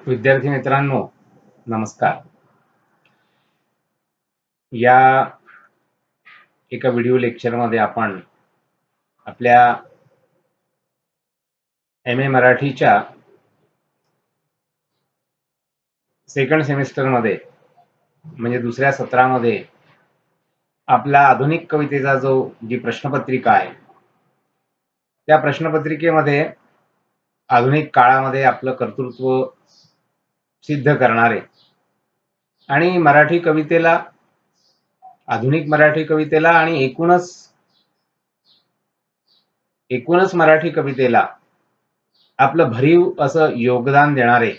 विद्यार्थी मित्रांनो, नमस्कार. या एका व्हिडिओ लेक्चरमध्ये आपण आपल्या एम ए मराठीच्या सेकंड सेमिस्टरमध्ये म्हणजे दुसऱ्या सत्रामध्ये आपला आधुनिक कवितेचा जी प्रश्नपत्रिका आहे, त्या प्रश्नपत्रिकेमध्ये आधुनिक काळामध्ये आपलं कर्तृत्व सिद्ध करणारे आणि मराठी कवितेला, आधुनिक मराठी कवितेला आणि एकूणच मराठी कवितेला आपलं भरीव असं योगदान देणारे,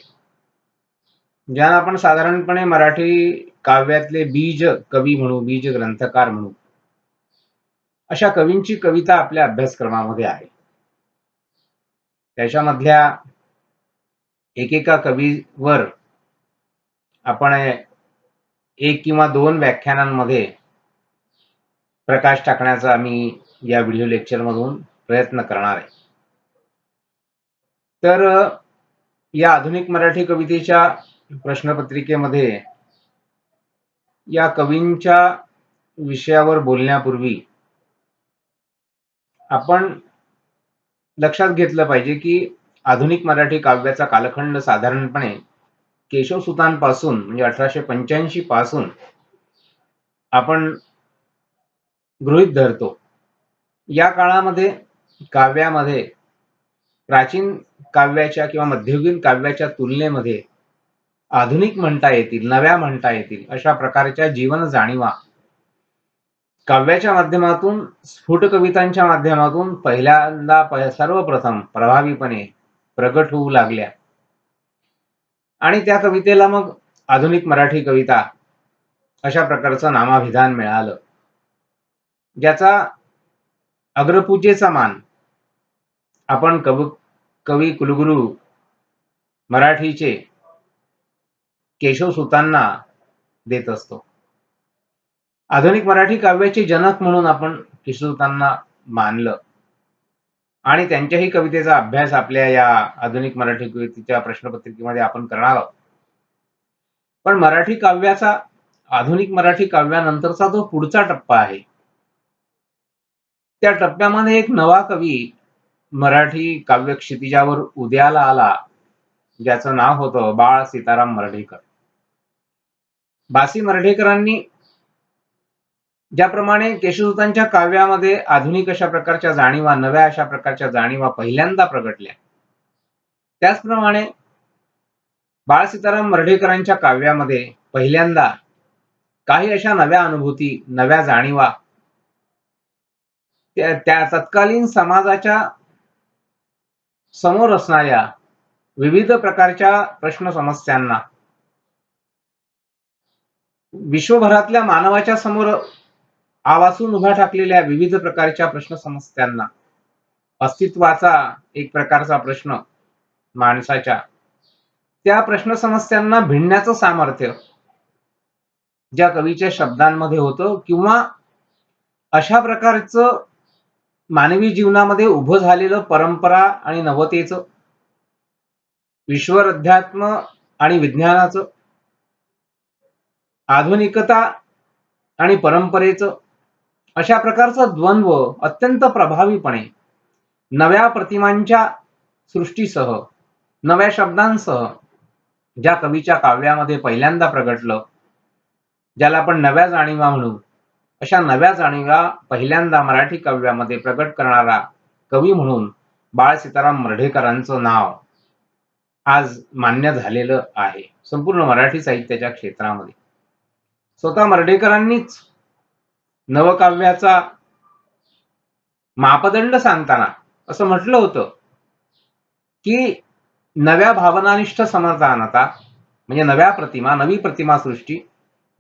ज्यांना आपण साधारणपणे मराठी काव्यातले बीज कवी म्हणू, बीज ग्रंथकार म्हणू, अशा कवींची कविता आपल्या अभ्यासक्रमामध्ये आहे. त्याच्यामधल्या एकेका कवीवर आपण एक किंवा दोन व्याख्यानांमध्ये प्रकाश टाकण्याचा आम्ही या व्हिडिओ लेक्चरमधून प्रयत्न करणार आहे. तर या आधुनिक मराठी कवितेच्या प्रश्नपत्रिकेमध्ये या कवींच्या विषयावर बोलण्यापूर्वी आपण लक्षात घेतलं पाहिजे की आधुनिक मराठी काव्याचा कालखंड साधारणपणे केशवसुतांपासून म्हणजे 1885 पासून आपण गृहीत धरतो. या काळामध्ये काव्यामध्ये प्राचीन काव्याच्या किंवा मध्ययुगीन काव्याच्या तुलनेमध्ये आधुनिक म्हणता येतील, नव्या म्हणता येतील अशा प्रकारच्या जीवन जाणीवा काव्याच्या माध्यमातून, स्फुट कवितांच्या माध्यमातून पहिल्यांदा सर्वप्रथम प्रभावीपणे प्रगट होऊ लागल्या आणि त्या कवितेला मग आधुनिक मराठी कविता अशा प्रकारचं नामाभिधान मिळालं, ज्याचा अग्रपूजेचा मान आपण कवी कुलगुरू मराठीचे केशवसुतांना देत असतो. आधुनिक मराठी काव्याचे जनक म्हणून आपण केशवसुतांना मानलं आणि त्यांच्याही कवितेचा अभ्यास आपल्या या आधुनिक मराठी कवितेच्या प्रश्नपत्रिकेमध्ये आपण करणार आहोत. पण मराठी काव्याचा, आधुनिक मराठी काव्यानंतरचा जो पुढचा टप्पा आहे, त्या टप्प्यामध्ये एक नवा कवी मराठी काव्य क्षितिजावर उदयाला आला, ज्याचं नाव होतं बाळ सीताराम मर्ढेकर. बासी मर्ढेकरांनी ज्याप्रमाणे केशवसुतांच्या काव्यामध्ये आधुनिक अशा प्रकारच्या जाणीवा, नव्या अशा प्रकारच्या जाणीवा पहिल्यांदा प्रगटल्या, त्याचप्रमाणे बाळ सीताराम मर्ढेकरांच्या काव्यामध्ये पहिल्यांदा काही अशा नव्या अनुभूती, नव्या जाणीवा त्या तत्कालीन समाजाच्या समोर असणाऱ्या विविध प्रकारच्या प्रश्न समस्यांना, विश्वभरातल्या मानवाच्या समोर आवासून उभा ठाकलेल्या विविध प्रकारच्या प्रश्न समस्यांना, अस्तित्वाचा एक प्रकारचा प्रश्न माणसाच्या, त्या प्रश्न समस्यांना भिडण्याचं सामर्थ्य ज्या कवीच्या शब्दांमध्ये होतं, किंवा अशा प्रकारचं मानवी जीवनामध्ये उभं झालेलं परंपरा आणि नवतेचं, ईश्वर, अध्यात्म आणि विज्ञानाचं, आधुनिकता आणि परंपरेचं, अशा प्रकारचं द्वंद्व अत्यंत प्रभावीपणे नव्या प्रतिमांच्या सृष्टीसह, नव्या शब्दांसह ज्या कवीच्या काव्यामध्ये पहिल्यांदा प्रगटलं, ज्याला आपण नव्या जाणीवा म्हणू, अशा नव्या जाणीवा पहिल्यांदा मराठी काव्यामध्ये प्रगट करणारा कवी म्हणून बाळ सीताराम मर्ढेकरांचं नाव आज मान्य झालेलं आहे संपूर्ण मराठी साहित्याच्या क्षेत्रामध्ये. स्वतः मर्ढेकरांनीच नवकाव्याचा मापदंड सांगताना असं म्हटलं होतं की नव्या भावनानिष्ठ समर्थानता म्हणजे नव्या प्रतिमा, नवी प्रतिमा सृष्टी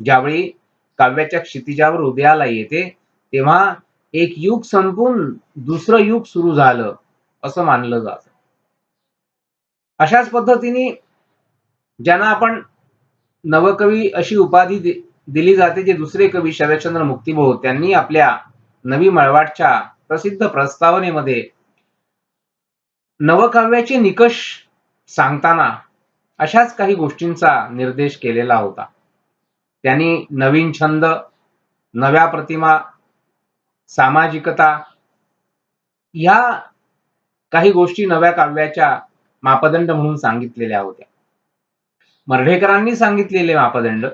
ज्यावेळी काव्याच्या क्षितिजावर उदयाला येते, तेव्हा एक युग संपून दुसरं युग सुरू झालं असं मानलं जातं. अशाच पद्धतीने ज्यांना आपण नवकवी अशी उपाधी दिली जाते, जे दुसरे कवी शरदचंद्र मुक्तिबोध, त्यांनी आपल्या नवी मळवाटच्या प्रसिद्ध प्रस्तावनेमध्ये नवकाव्याचे निकष सांगताना अशाच काही गोष्टींचा निर्देश केलेला होता. त्यांनी नवीन छंद, नव्या प्रतिमा, सामाजिकता ह्या काही गोष्टी नव्या काव्याच्या मापदंड म्हणून सांगितलेल्या होत्या. मर्ढेकरांनी सांगितलेले मापदंड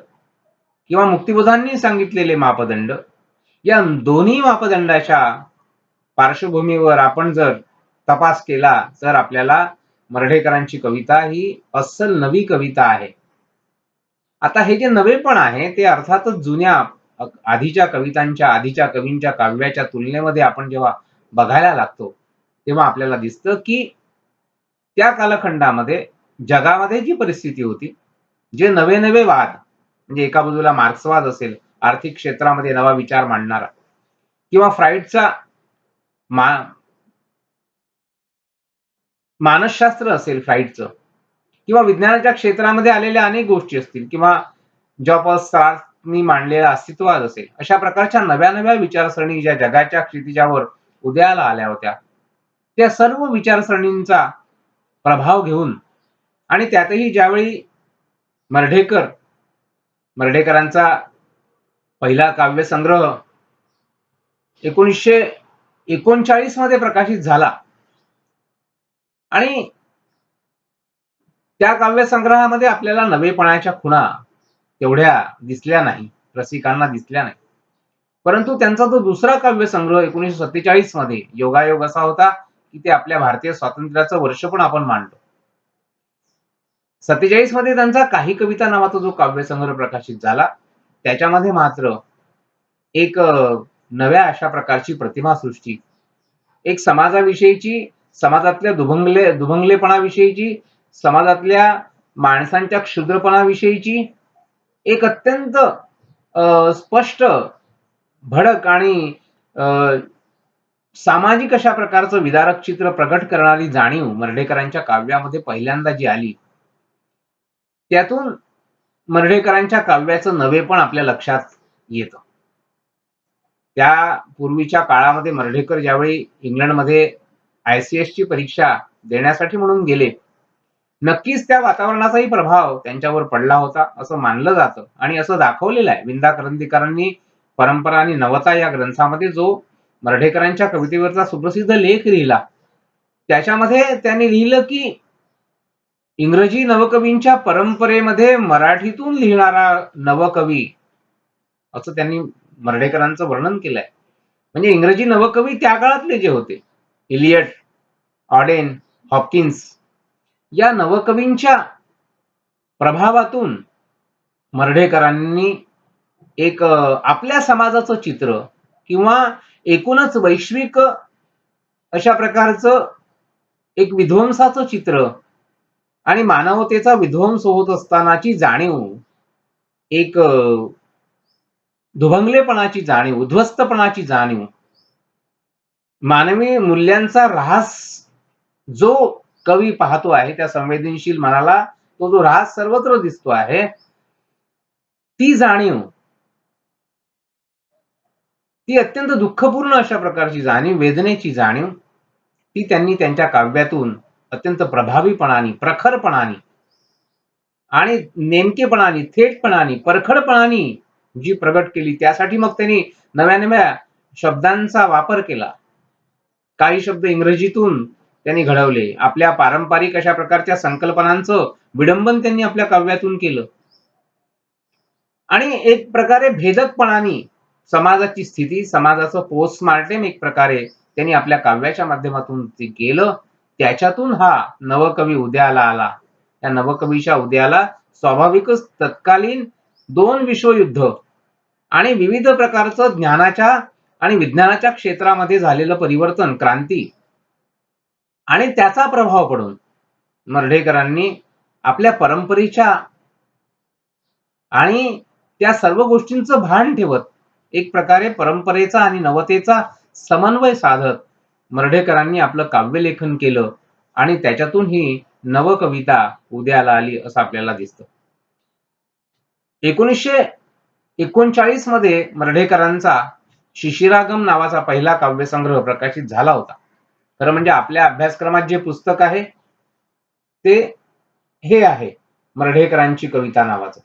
किंवा मुक्तिबोधांनी सांगितलेले मापदंड, या दोन्ही मापदंडाच्या पार्श्वभूमीवर आपण जर तपास केला तर आपल्याला मर्ढेकरांची कविता ही अस्सल नवी कविता आहे. आता हे जे नवेपण आहे ते अर्थातच जुन्या आधीच्या कवितांच्या, आधीच्या कवींच्या काव्याच्या तुलनेमध्ये आपण जेव्हा बघायला लागतो तेव्हा आपल्याला दिसतं की त्या कालखंडामध्ये जगामध्ये जी परिस्थिती होती, जे नवे नवे वाद, म्हणजे एका बाजूला मार्क्सवाद असेल, आर्थिक क्षेत्रामध्ये नवा विचार मांडणारा, किंवा फ्राईडचा मानसशास्त्र असेल फ्राईडचं, किंवा विज्ञानाच्या क्षेत्रामध्ये आलेल्या अनेक गोष्टी असतील, किंवा जॉन स्टार्कनी मांडलेला अस्तित्ववाद असेल, अशा प्रकारच्या नव्या नव्या विचारसरणी ज्या जगाच्या क्षितिजावर उदयाला आल्या होत्या, त्या सर्व विचारसरणींचा प्रभाव घेऊन आणि त्यातही ज्यावेळी मर्ढेकरांचा पहिला काव्यसंग्रह 1939 मध्ये प्रकाशित झाला आणि त्या काव्यसंग्रहामध्ये आपल्याला नवेपणाच्या खुणा तेवढ्या दिसल्या नाही, रसिकांना दिसल्या नाही. परंतु त्यांचा जो दुसरा काव्यसंग्रह 1947 मध्ये, योगायोग असा होता की ते आपल्या भारतीय स्वातंत्र्याचं वर्ष पण आपण मानतो. 47 मध्ये त्यांचा काही कविता नावाचा जो काव्यसंग्रह प्रकाशित झाला, त्याच्यामध्ये मात्र एक नव्या अशा प्रकारची प्रतिमासृष्टी, एक समाजाविषयीची, समाजातल्या दुभंगलेपणाविषयीची, समाजातल्या माणसांच्या क्षुद्रपणाविषयीची एक अत्यंत स्पष्ट, भडक आणि सामाजिक अशा प्रकारचं विदारक चित्र प्रकट करणारी जाणीव मर्ढेकरांच्या काव्यामध्ये पहिल्यांदा जी आली, त्यातून मर्ढेकरांच्या काव्याचं नवेपण आपल्या लक्षात येतं. त्या पूर्वीच्या काळामध्ये मर्ढेकर ज्यावेळी इंग्लंडमध्ये ICS ची परीक्षा देण्यासाठी म्हणून गेले, नक्कीच त्या वातावरणाचाही प्रभाव त्यांच्यावर पडला होता असं मानलं जातं आणि असं दाखवलेलं आहे. विंदा करंदीकरांनी परंपरा आणि नवता या ग्रंथामध्ये जो मर्ढेकरांच्या कवितेवरचा सुप्रसिद्ध लेख लिहिला, त्याच्यामध्ये त्यांनी लिहिलं की इंग्रजी नवकवींच्या परंपरेमध्ये मराठीतून लिहिणारा नवकवी, असं त्यांनी मर्ढेकरांचं वर्णन केलंय. म्हणजे इंग्रजी नवकवी त्या काळातले जे होते, इलियट, ऑडेन, हॉपकिन्स, या नवकवींच्या प्रभावातून मर्ढेकरांनी एक आपल्या समाजाचं चित्र किंवा एकूणच वैश्विक अशा प्रकारचं एक विध्वंसाचं चित्र आणि मानवतेचा विध्वंस होत असतानाची जाणीव, एक दुभंगलेपणाची जाणीव, उद्ध्वस्तपणाची जाणीव, मानवी मूल्यांचा ऱ्हास जो कवी पाहतो आहे, त्या संवेदनशील मनाला तो जो ऱ्हास सर्वत्र दिसतो आहे, ती जाणीव, ती अत्यंत दुःखपूर्ण अशा प्रकारची जाणीव, वेदनेची जाणीव, ती त्यांनी त्यांच्या काव्यातून अत्यंत प्रभावीपणाने, प्रखरपणाने आणि नेमकेपणाने, थेटपणाने, परखडपणाने जी प्रगट केली. त्यासाठी मग त्यांनी नव्या नव्या शब्दांचा वापर केला. काही शब्द इंग्रजीतून त्यांनी घडवले. आपल्या पारंपरिक अशा प्रकारच्या संकल्पनांचं विडंबन त्यांनी आपल्या काव्यातून केलं आणि एक प्रकारे भेदकपणाने समाजाची स्थिती, समाजाचं पोस्टमार्टेम एक प्रकारे त्यांनी आपल्या काव्याच्या माध्यमातून ते केलं. त्याच्यातून हा नवकवी उदयाला आला. त्या नवकवीच्या उदयाला स्वाभाविकच तत्कालीन 2 विश्वयुद्ध आणि विविध प्रकारचं ज्ञानाच्या आणि विज्ञानाच्या क्षेत्रामध्ये झालेलं परिवर्तन, क्रांती आणि त्याचा प्रभाव पडून मर्ढेकरांनी आपल्या परंपरेच्या आणि त्या सर्व गोष्टींचं भान ठेवत, एक प्रकारे परंपरेचा आणि नवतेचा समन्वय साधत मर्ढेकरांनी आपलं काव्यलेखन केलं आणि त्याच्यातून ही नवकविता उदयाला आली असं आपल्याला दिसतं. 1939 मध्ये मर्ढेकरांचा शिशिरागम नावाचा पहिला काव्यसंग्रह प्रकाशित झाला होता. खरं म्हणजे आपल्या अभ्यासक्रमात जे पुस्तक आहे ते हे आहे, मर्ढेकरांची कविता नावाचं.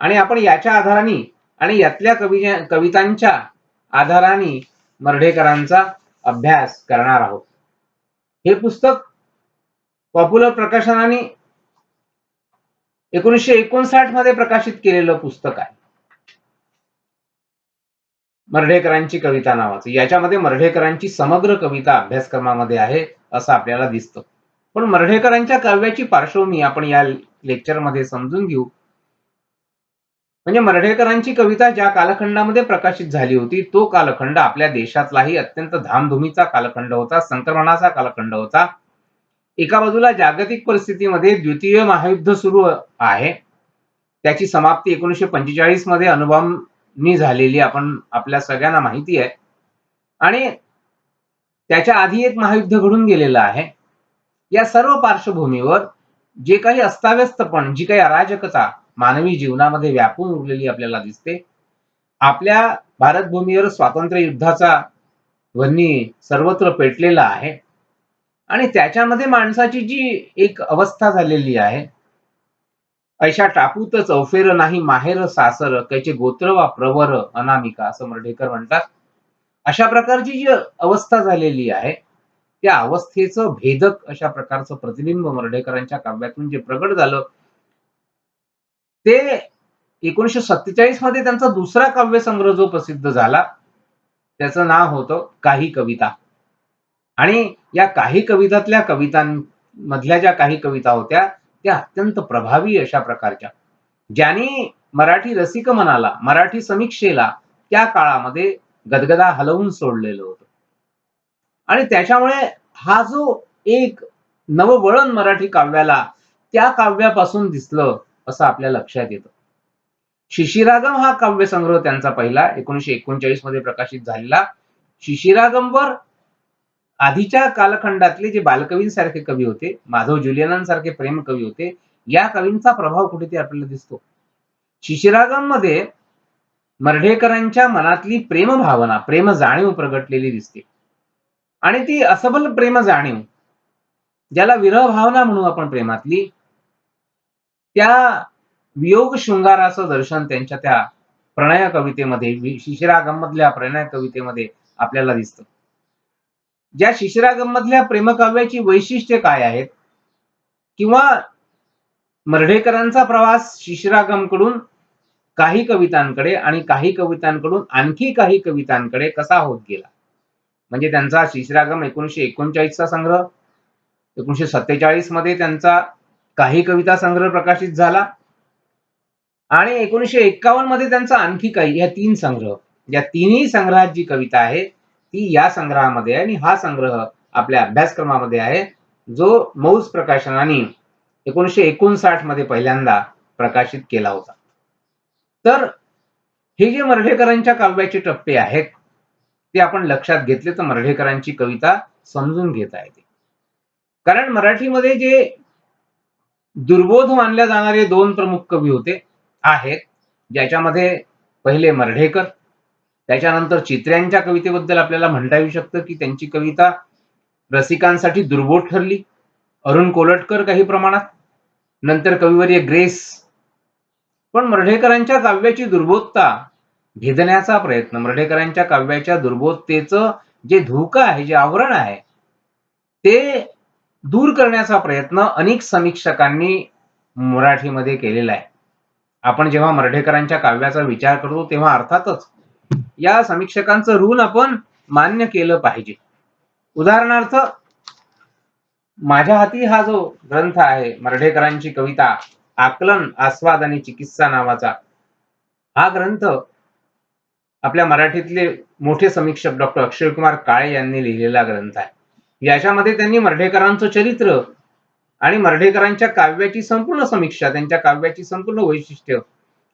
आणि आपण याच्या आधाराने आणि यातल्या कवितांच्या आधाराने मर्ढेकरांचा अभ्यास करणार आहोत. हे पुस्तक पॉप्युलर प्रकाशनाने 1959 मध्ये प्रकाशित केलेलं पुस्तक आहे, मर्ढेकरांची कविता नावाचं. याच्यामध्ये मर्ढेकरांची समग्र कविता अभ्यासक्रमामध्ये आहे असं आपल्याला दिसतं. पण मर्ढेकरांच्या काव्याची पार्श्वभूमी आपण या लेक्चरमध्ये समजून घेऊ. म्हणजे मर्ढेकरांची कविता ज्या कालखंडामध्ये प्रकाशित झाली होती तो कालखंड आपल्या देशातलाही अत्यंत धामधुमीचा कालखंड होता, संक्रमणाचा कालखंड होता. एका बाजूला जागतिक परिस्थितीमध्ये द्वितीय महायुद्ध सुरू आहे, त्याची समाप्ती 1945 मध्ये अणुबॉम्बनी झालेली आपल्या सगळ्यांना माहिती आहे. आणि त्याच्या आधी एक महायुद्ध घडून गेलेलं आहे. या सर्व पार्श्वभूमीवर जे काही अस्ताव्यस्तपण, जी काही अराजकता मानवी जीवनामध्ये व्यापून उरलेली आपल्याला दिसते. आपल्या भारत भूमीवर स्वातंत्र्य युद्धाचा वन्नी सर्वत्र पेटलेला आहे आणि त्याच्यामध्ये माणसाची जी एक अवस्था झालेली आहे, ऐशा टापूत चौफेर नाही माहेर सासर, कैचे गोत्र वा प्रवर अनामिका, असं मर्ढेकर म्हणतात. अशा प्रकारची जी अवस्था झालेली आहे, त्या अवस्थेचं भेदक अशा प्रकारचं प्रतिबिंब मर्ढेकरांच्या काव्यातून जे प्रगट झालं, ते 1947 मध्ये त्यांचा दुसरा काव्यसंग्रह जो प्रसिद्ध झाला, त्याचं नाव होतं काही कविता. आणि या काही कवितातल्या कवितांमधल्या ज्या काही कविता होत्या त्या अत्यंत प्रभावी अशा प्रकारच्या, ज्यांनी मराठी रसिक मनाला, मराठी समीक्षेला त्या काळामध्ये गदगदा हलवून सोडलेलं होतं. आणि त्याच्यामुळे हा जो एक नववळण मराठी काव्याला त्या काव्यापासून दिसलं असं आपल्या लक्षात येतं. शिशिरागम हा काव्यसंग्रह त्यांचा पहिला 1939 मध्ये प्रकाशित झालेला. शिशिरागमवर आधीच्या कालखंडातले जे बालकवींसारखे कवी होते, माधव जुलियनांसारखे प्रेम कवी होते, या कवींचा प्रभाव कुठेतरी आपल्याला दिसतो. शिशिरागम मध्ये मर्ढेकरांच्या मनातली प्रेम भावना, प्रेम जाणीव प्रगटलेली दिसते. आणि ती असबल प्रेम जाणीव, ज्याला विरह भावना म्हणू आपण प्रेमातली, त्या वियोग शृंगाराचं दर्शन त्यांच्या त्या प्रणय कवितेमध्ये, शिशिरागम मधल्या प्रणय कवितेमध्ये आपल्याला दिसतं. ज्या शिशिरागम मधल्या प्रेमकाव्याची वैशिष्ट्ये काय आहेत, किंवा मर्ढेकरांचा प्रवास शिशिरागम कडून काही कवितांकडे आणि काही कवितांकडून आणखी काही कवितांकडे कसा होत गेला. म्हणजे त्यांचा शिशिरागम 1939 चा संग्रह, 1947 मध्ये त्यांचा काही कविता संग्रह प्रकाशित झाला आणि 1951 मध्ये त्यांचा आणखी काही, या 3 संग्रह, या तिन्ही संग्रहात जी कविता आहे ती या संग्रहामध्ये आहे. आणि हा संग्रह आपल्या अभ्यासक्रमामध्ये आहे, जो मौज प्रकाशनाने 1959 मध्ये पहिल्यांदा प्रकाशित केला होता. तर हे जे मर्ढेकरांच्या काव्याचे टप्पे आहेत ते आपण लक्षात घेतले तर मर्ढेकरांची कविता समजून घेता येते. कारण मराठीमध्ये जे दुर्बोध मानल्या जाणारे 2 प्रमुख कवी होते आहेत, ज्याच्यामध्ये पहिले मर्ढेकर, त्याच्यानंतर चित्र्यांच्या कवितेबद्दल आपल्याला म्हणता येऊ शकतं की त्यांची कविता रसिकांसाठी दुर्बोध ठरली. अरुण कोलटकर काही प्रमाणात, नंतर कविवर्य ग्रेस. पण मर्ढेकरांच्या काव्याची दुर्बोधता भेदण्याचा प्रयत्न, मर्ढेकरांच्या काव्याच्या दुर्बोधतेचं जे धुकं आहे, जे आवरण आहे, ते दूर करण्याचा प्रयत्न अनेक समीक्षकांनी मराठीमध्ये केलेला आहे. आपण जेव्हा मर्ढेकरांच्या काव्याचा विचार करतो तेव्हा अर्थातच या समीक्षकांचं ऋण आपण मान्य केलं पाहिजे. उदाहरणार्थ, माझ्या हाती हा जो ग्रंथ आहे मर्ढेकरांची कविता आकलन, आस्वाद आणि चिकित्सा नावाचा, हा ग्रंथ आपल्या मराठीतले मोठे समीक्षक डॉक्टर अक्षयकुमार काळे यांनी लिहिलेला ग्रंथ आहे. याच्यामध्ये त्यांनी मर्ढेकरांचं चरित्र आणि मर्ढेकरांच्या काव्याची संपूर्ण समीक्षा, त्यांच्या काव्याची संपूर्ण वैशिष्ट्य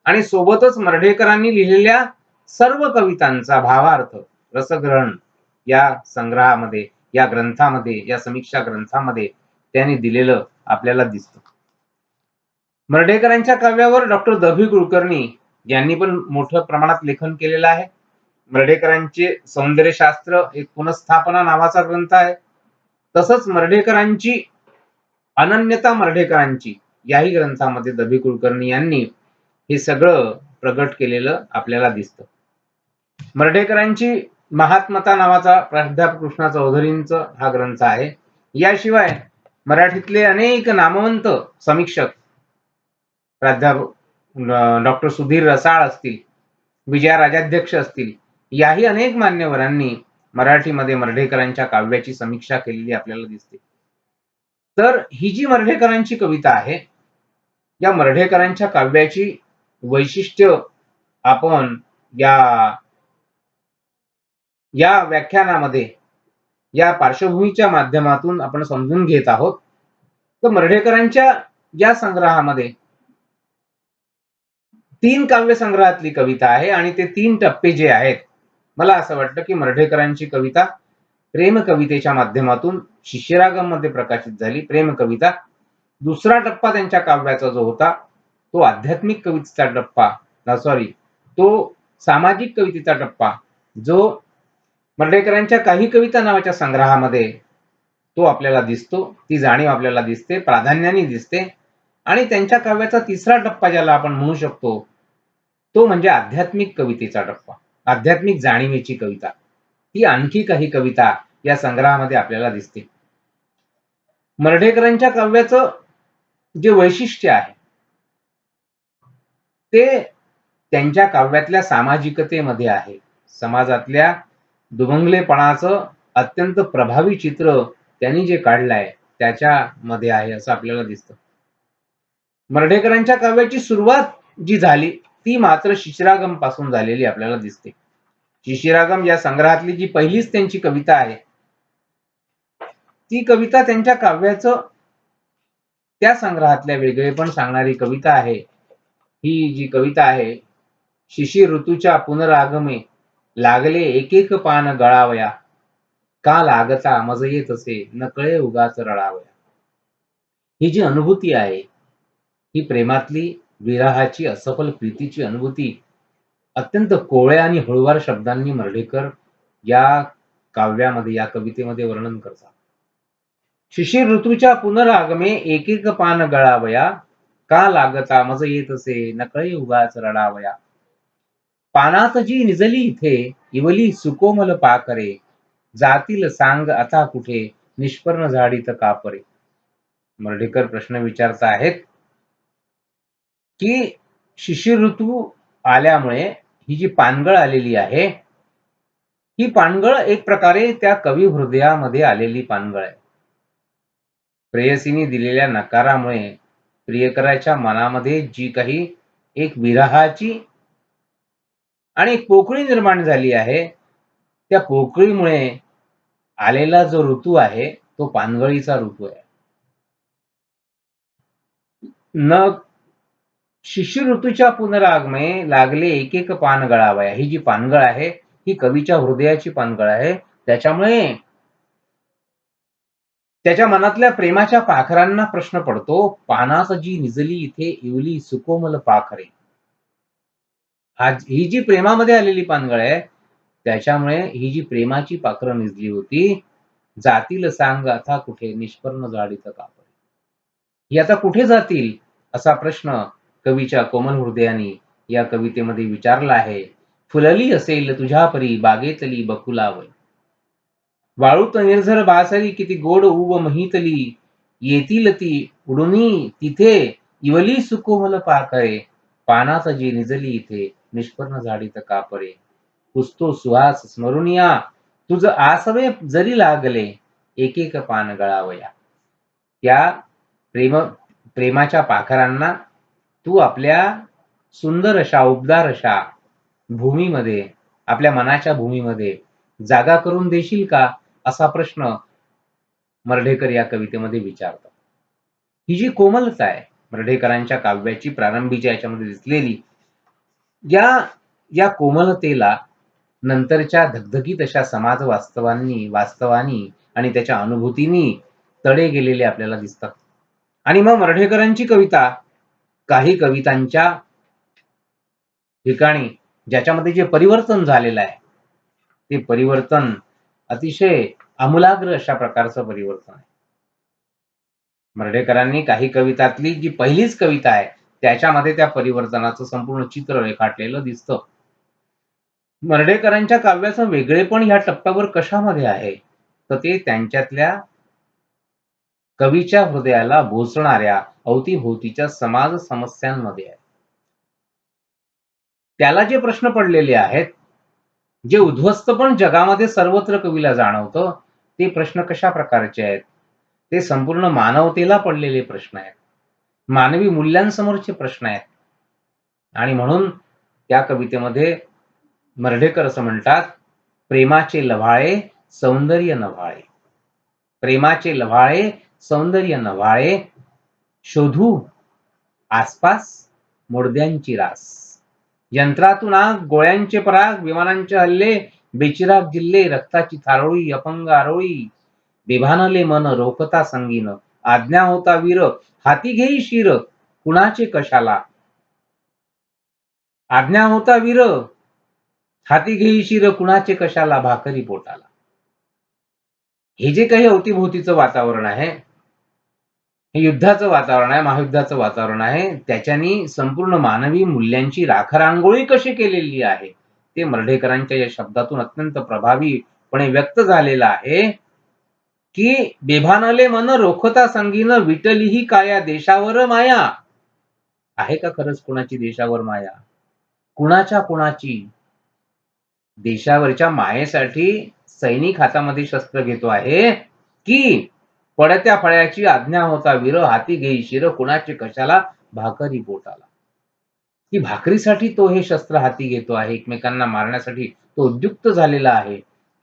आणि सोबतच मर्ढेकरांनी लिहिलेल्या सर्व कवितांचा भावार्थ, रसग्रहण या संग्रहामध्ये, या ग्रंथामध्ये, या समीक्षा ग्रंथामध्ये त्यांनी दिलेलं आपल्याला दिसतं. मर्ढेकरांच्या काव्यावर डॉक्टर द.भी. कुलकर्णी यांनी पण मोठ्या प्रमाणात लेखन केलेलं आहे. मर्ढेकरांचे सौंदर्यशास्त्र एक पुनःस्थापना नावाचा ग्रंथ आहे. तसंच मर्ढेकरांची अनन्यता, मर्ढेकरांची याही ग्रंथामध्ये द. कुलकर्णी यांनी हे सगळं प्रगट केलेलं आपल्याला दिसतं. मर्ढेकरांची महात्मता नावाचा प्राध्यापक कृष्णा चौधरींचा हा ग्रंथ आहे. याशिवाय मराठीतले अनेक नामवंत समीक्षक प्राध्यापक डॉक्टर सुधीर रसाळ असतील, विजया राजाध्यक्ष असतील, याही अनेक मान्यवरांनी मराठीमध्ये मर्ढेकरांच्या काव्याची समीक्षा केलेली आपल्याला दिसते. तर ही जी मर्ढेकरांची कविता आहे, या मर्ढेकरांच्या काव्याची वैशिष्ट्य आपण या व्याख्यानामध्ये या पार्श्वभूमीच्या माध्यमातून आपण समजून घेत आहोत. तर मर्ढेकरांच्या या संग्रहामध्ये 3 काव्यसंग्रहातली कविता आहे आणि ते 3 टप्पे जे आहेत, मला असं वाटतं की मर्ढेकरांची कविता प्रेम कवितेच्या माध्यमातून शिष्यरागम मध्ये प्रकाशित झाली. प्रेम कविता. दुसरा टप्पा त्यांच्या काव्याचा जो होता तो आध्यात्मिक कवितेचा टप्पा, तो सामाजिक कवितेचा टप्पा, जो मर्ढेकरांच्या काही कविता नावाच्या संग्रहामध्ये तो आपल्याला दिसतो. ती जाणीव आपल्याला दिसते, प्राधान्याने दिसते. आणि त्यांच्या काव्याचा तिसरा टप्पा ज्याला आपण म्हणू शकतो, तो म्हणजे आध्यात्मिक कवितेचा टप्पा, आध्यात्मिक जाणीवेची कविता. ती आणखी काही कविता या संग्रहामध्ये आपल्याला दिसते. मर्ढेकरांच्या काव्याचं जे वैशिष्ट्य आहे ते त्यांच्या काव्यातल्या सामाजिकतेमध्ये आहे. समाजातल्या दुभंगलेपणाचं अत्यंत प्रभावी चित्र त्यांनी जे काढलंय त्याच्यामध्ये आहे असं आपल्याला दिसतं. मर्ढेकरांच्या काव्याची सुरुवात जी झाली ती मात्र शिशिरागम पासून झालेली आपल्याला दिसते. शिशिरागम या संग्रहातली जी पहिलीच त्यांची कविता आहे, ती कविता त्यांच्या काव्याचं त्या संग्रहातल्या वेगळेपण सांगणारी कविता आहे. ही जी कविता आहे, शिशिर ऋतूच्या पुनरागमे लागले एक एक पान गळावया, का लागता मज येत असे नकळे उगाच रडावया. ही जी अनुभूती आहे, ही प्रेमातली, विरहाची, असफल प्रीतीची अनुभूती अत्यंत कोवळ्या आणि हळूवार शब्दांनी मर्ढेकर या काव्यामध्ये, या कवितेमध्ये वर्णन करतात. शिशिर ऋतूच्या पुनरागमे एक एक पान गळावया, का लागता मज येत असे नकळे उगाच रडावया. पानात जी निजली इथे इवली सुकोमल पाखरे, जातील सांग आता कुठे निष्पर्ण झाडीत कापरे. मर्ढेकर प्रश्न विचारत आहेत की शिशिर ऋतू आल्यामुळे ही जी पानगळ आलेली आहे, ही पानगळ एक प्रकारे त्या कवी हृदयामध्ये आलेली पानगळ आहे. प्रेयसीने दिलेल्या नकारामुळे प्रियकराच्या मनामध्ये जी काही एक विरहाची आणि एक पोकळी निर्माण झाली आहे, त्या पोकळीमुळे आलेला जो ऋतू आहे तो पानगळीचा ऋतू आहे. न शिशिर ऋतूच्या पुनरागमे लागले एक एक पान गळावया. ही जी पानगळ आहे ही कवीच्या हृदयाची पानगळ आहे. त्याच्यामुळे त्याच्या मनातल्या प्रेमाच्या पाखरांना प्रश्न पडतो, पानास जी निजली इथे इवली सुकोमल पाखरे. ही जी प्रेमामध्ये आलेली पानगळ आहे, त्याच्यामुळे ही जी प्रेमाची पाखरं निजली होती, जातील सांग आता कुठे निष्पर्ण झाडीत कापरे. ही आता कुठे जातील असा प्रश्न कवीच्या कोमल हृदयाने या कवितेमध्ये विचारला आहे. फुलली असेल तुझ्या परी बागेतली बकुलावय, वाळूत निर्झर बासरी किती गोड उव महितली, येतील ती उडुनी तिथे इवली सुकोमल पाखरे, पानात जी निजली इथे निष्पर्ण झाडीत कापरे. पुसतो सुहास स्मरुनिया तुझ आसवे जरी लागले एक एक पान गळावया. त्या प्रेमाच्या पाखरांना तू आपल्या सुंदर अशा उबदार अशा भूमीमध्ये, आपल्या मनाच्या भूमीमध्ये जागा करून देशील का, असा प्रश्न मर्ढेकर या कवितेमध्ये विचारतात. ही जी कोमलता आहे मर्ढेकरांच्या काव्याची प्रारंभीच्या याच्यामध्ये दिसलेली, या कोमलतेला नंतरच्या धगधगीत अशा समाज वास्तवानी आणि त्याच्या अनुभूतींनी तडे गेलेले आपल्याला दिसतात. आणि मग मर्ढेकरांची कविता काही कवितांच्या ठिकाणी ज्याच्यामध्ये जे परिवर्तन झालेलं आहे, ते परिवर्तन अतिशय आमूलाग्र अशा प्रकारचं परिवर्तन आहे. मर्ढेकरांनी काही कवितातली जी पहिलीच कविता आहे त्याच्यामध्ये त्या परिवर्तनाचं संपूर्ण चित्र रेखाटलेलं दिसतं. मर्ढेकरांच्या काव्याचं वेगळेपण ह्या टप्प्यावर कशामध्ये आहे, तर ते त्यांच्यातल्या कवीच्या हृदयाला भोसणाऱ्या अवतीभोवतीच्या समाज समस्यांमध्ये आहे. त्याला जे प्रश्न पडलेले आहेत, जे उद्ध्वस्तपण जगामध्ये सर्वत्र कवीला जाणवतं, ते प्रश्न कशा प्रकारचे आहेत? ते संपूर्ण मानवतेला पडलेले प्रश्न आहेत. मानवी मूल्यांसमोरचे प्रश्न आहेत. आणि म्हणून त्या कवितेमध्ये मर्ढेकर असं म्हणतात, प्रेमाचे लव्हाळे सौंदर्य नव्हाळे. प्रेमाचे लव्हाळे सौंदर्य नव्हाळे, शोधू आसपास मुडद्यांची रास. यंत्रातून आग, गोळ्यांचे पराग, विमानांचे हल्ले, बेचिराग जिल्हे, रक्ताची थारोळी, अपंग आरोळी. बेभानले मन रोखता संगीन, आज्ञा होता वीर, हाती घेई शिर, कुणाचे कशाला. आज्ञा होता वीर, हाती घेई शिर, कुणाचे कशाला, भाकरी पोटाला. हे जे काही अवतीभोवतीचं वातावरण आहे, हे युद्धाचं वातावरण आहे, महायुद्धाचं वातावरण आहे. त्याच्यानी संपूर्ण मानवी मूल्यांची राखरांगोळी कशी केलेली आहे, ते मर्ढेकरांच्या या शब्दातून अत्यंत प्रभावीपणे व्यक्त झालेलं आहे. की बेभानले मन रोखता संगीन, विटली ही काया देशावर माया. आहे का खरंच कुणाची देशावर माया? कुणाची? देशावरच्या मायेसाठी सैनिक हातामध्ये शस्त्र घेतो आहे, की पडत्या फळ्याची आज्ञा होता वीर, हाती घेई शिर, कुणाचे कशाला, भाकरी पोटाला. की भाकरीसाठी तो हे शस्त्र हाती घेतो आहे, एकमेकांना मारण्यासाठी तो उद्युक्त झालेला आहे.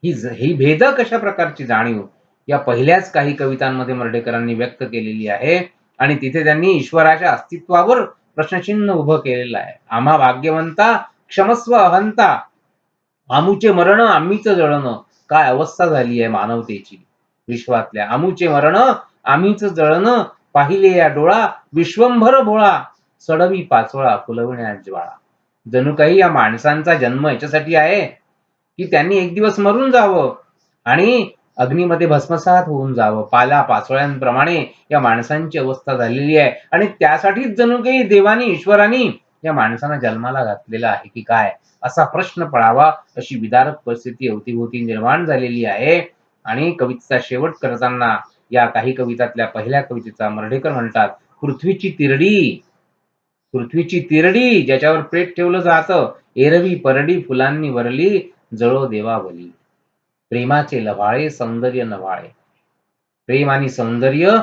ही भेद कशा प्रकारची जाणीव या पहिल्याच काही कवितांमध्ये मर्ढेकरांनी व्यक्त केलेली आहे. आणि तिथे त्यांनी ईश्वराच्या अस्तित्वावर प्रश्नचिन्ह उभं केलेलं आहे. आम्हा भाग्यवंता क्षमस्व अहंता, आमुचे मरण आम्हीच जळणं. काय अवस्था झाली आहे मानवतेची विश्वातल्या. आमुचे मरण आम्हीच जळणं, पाहिले या डोळा विश्वंभर भोळा, सडवी पाचोळा फुलविण्या ज्वाळा. जणू काही या माणसांचा जन्म याच्यासाठी आहे की त्यांनी एक दिवस मरून जावं आणि अग्नीमध्ये भस्मसात होऊन जावं. पाला पाचोळ्यांप्रमाणे या माणसांची अवस्था झालेली आहे आणि त्यासाठीच जणू काही देवानी ईश्वरानी या माणसांना जन्माला घातलेला आहे की काय, असा प्रश्न पडावा अशी विदारक परिस्थिती अवतीभोवती निर्माण झालेली आहे. आणि कवितेचा शेवट करताना या काही कवितातल्या पहिल्या कवितेचा मर्ढेकर म्हणतात, पृथ्वीची तिरडी, पृथ्वीची तिरडी ज्याच्यावर पेट ठेवलं जातं, एरवी परडी फुलांनी वरली, जळो देवावली. प्रेमाचे लव्हाळे सौंदर्य नव्हाळे. प्रेम आणि सौंदर्य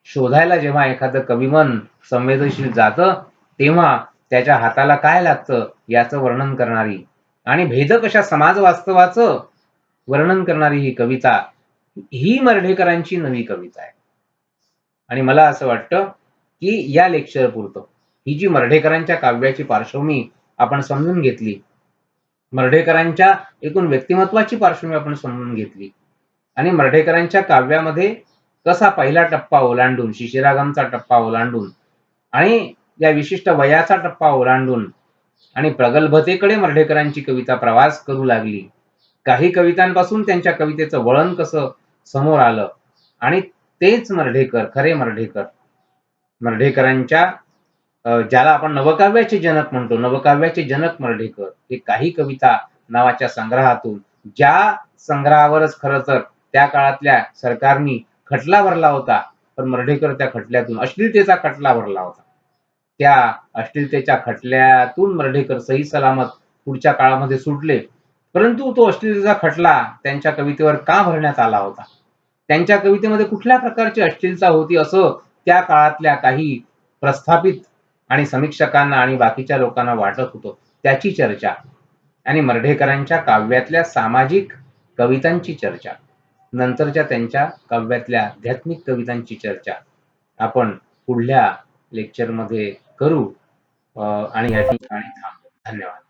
शोधायला जेव्हा एखादं कविमन संवेदनशील जातं, तेव्हा त्याच्या हाताला काय लागतं याचं वर्णन करणारी आणि भेद कशा समाज वास्तवाचं वर्णन करणारी ही कविता, ही मर्ढेकरांची नवी कविता आहे. आणि मला असं वाटतं की या लेक्चर पुरतं ही जी मर्ढेकरांच्या काव्याची पार्श्वभूमी आपण समजून घेतली, मर्ढेकरांच्या एकूण व्यक्तिमत्वाची पार्श्वभूमी आपण समजून घेतली आणि मर्ढेकरांच्या काव्यामध्ये कसा पहिला टप्पा ओलांडून, शिशिरागमचा टप्पा ओलांडून आणि या विशिष्ट वयाचा टप्पा ओलांडून आणि प्रगल्भतेकडे मर्ढेकरांची कविता प्रवास करू लागली. काही कवितांपासून त्यांच्या कवितेचं वळण कसं समोर आलं आणि तेच मर्ढेकर, खरे मर्ढेकर, मर्ढेकरांच्या ज्याला आपण नवकाव्याचे जनक म्हणतो, नवकाव्याचे जनक मर्ढेकर हे काही कविता नावाच्या संग्रहातून, ज्या संग्रहावरच खरं तर त्या काळातल्या सरकारनी खटला भरला होता, पण मर्ढेकर त्या खटल्यातून अश्लीलतेचा खटला भरला होता. त्या अश्लीलतेच्या खटल्यातून मर्ढेकर सही सलामत पुढच्या काळामध्ये सुटले. परंतु तो अश्लीलतेचा खटला त्यांच्या कवितेवर का भरण्यात आला होता? त्यांच्या कवितेमध्ये कुठल्या प्रकारची अश्लीलता होती असं त्या काळातल्या काही प्रस्थापित आणि समीक्षकांना आणि बाकीच्या लोकांना वाटत होतं, त्याची चर्चा आणि मर्ढेकरांच्या काव्यातल्या सामाजिक कवितांची चर्चा, नंतरच्या त्यांच्या काव्यातल्या आध्यात्मिक कवितांची चर्चा आपण पुढल्या लेक्चरमध्ये करू. आणि या ठिकाणी थांबू. धन्यवाद.